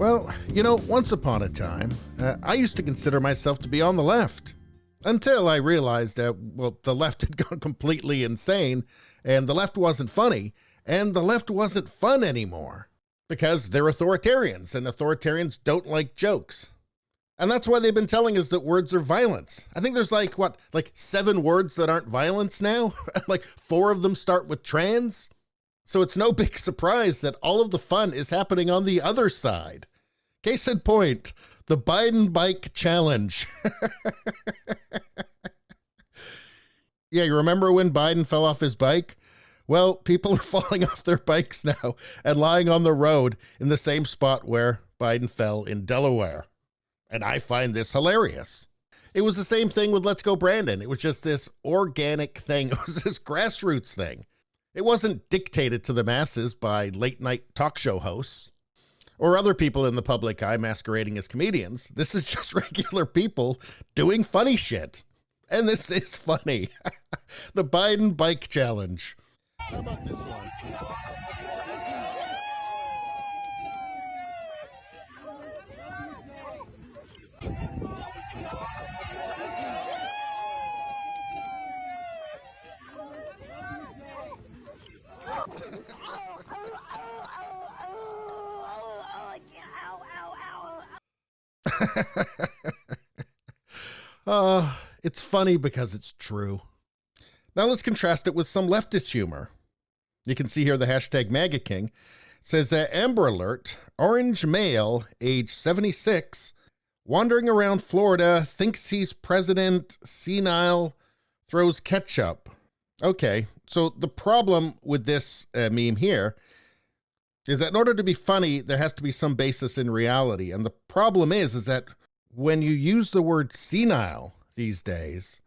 Well, once upon a time, I used to consider myself to be on the left. Until I realized that, the left had gone completely insane, and the left wasn't funny, and the left wasn't fun anymore. Because they're authoritarians, and authoritarians don't like jokes. And that's why they've been telling us that words are violence. I think there's like 7 words that aren't violence now? 4 of them start with trans? So it's no big surprise that all of the fun is happening on the other side. Case in point, the Biden Bike Challenge. Yeah, you remember when Biden fell off his bike? Well, people are falling off their bikes now and lying on the road in the same spot where Biden fell in Delaware. And I find this hilarious. It was the same thing with Let's Go Brandon. It was just this organic thing. It was this grassroots thing. It wasn't dictated to the masses by late night talk show hosts or other people in the public eye masquerading as comedians. This is just regular people doing funny shit. And this is funny. The Biden Bike Challenge. How about this one? It's funny because it's true. Now let's contrast it with some leftist humor. You can see here the hashtag MAGA King says Amber Alert, orange male, age 76, wandering around Florida, thinks he's president, senile, throws ketchup. Okay, so the problem with this meme here is that in order to be funny, there has to be some basis in reality. And the problem is that when you use the word senile these days,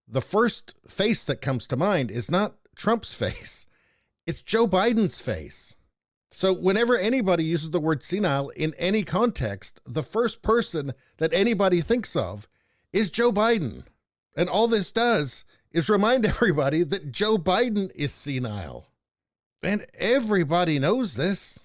the first face that comes to mind is not Trump's face. It's Joe Biden's face. So whenever anybody uses the word senile in any context, the first person that anybody thinks of is Joe Biden. And all this does is remind everybody that Joe Biden is senile. And everybody knows this.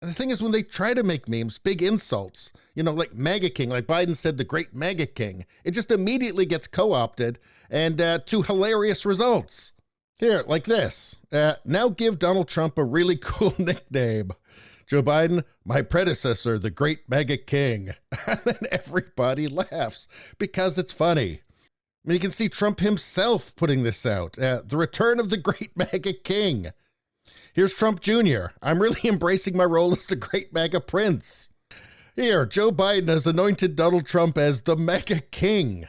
And the thing is, when they try to make memes, big insults, like MAGA King, like Biden said, the great MAGA King, it just immediately gets co-opted and to hilarious results. Here, like this. Now give Donald Trump a really cool nickname. Joe Biden, my predecessor, the great MAGA King. And then everybody laughs because it's funny. I mean, you can see Trump himself putting this out. The return of the great MAGA King. Here's Trump Jr. I'm really embracing my role as the great MAGA prince. Here, Joe Biden has anointed Donald Trump as the MAGA King.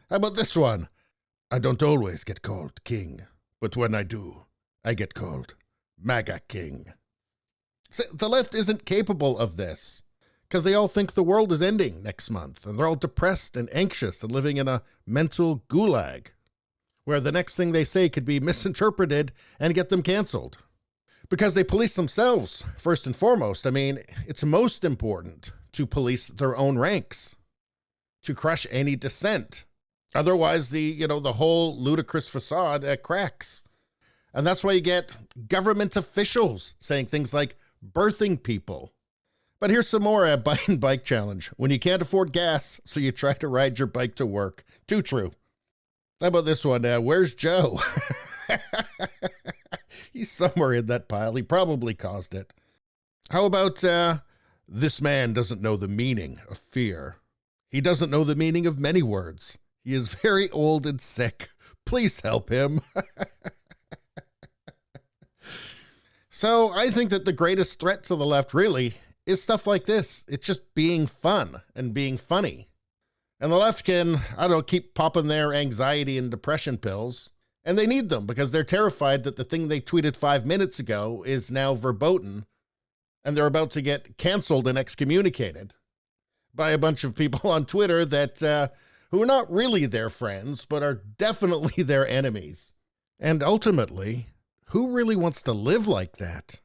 How about this one? I don't always get called king, but when I do, I get called MAGA King. So the left isn't capable of this because they all think the world is ending next month and they're all depressed and anxious and living in a mental gulag, where the next thing they say could be misinterpreted and get them canceled. Because they police themselves, first and foremost. I mean, it's most important to police their own ranks, to crush any dissent. Otherwise, the whole ludicrous facade cracks. And that's why you get government officials saying things like birthing people. But here's some more Biden Bike Challenge. When you can't afford gas, so you try to ride your bike to work. Too true. How about this one? Where's Joe? He's somewhere in that pile. He probably caused it. How about this man doesn't know the meaning of fear. He doesn't know the meaning of many words. He is very old and sick. Please help him. So I think that the greatest threat to the left really is stuff like this. It's just being fun and being funny. And the left can, keep popping their anxiety and depression pills. And they need them because they're terrified that the thing they tweeted 5 minutes ago is now verboten. And they're about to get canceled and excommunicated by a bunch of people on Twitter that who are not really their friends, but are definitely their enemies. And ultimately, who really wants to live like that?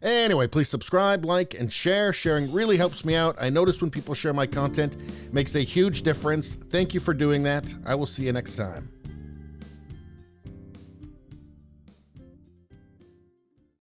Anyway, please subscribe, like, and share. Sharing really helps me out. I notice when people share my content, it makes a huge difference. Thank you for doing that. I will see you next time.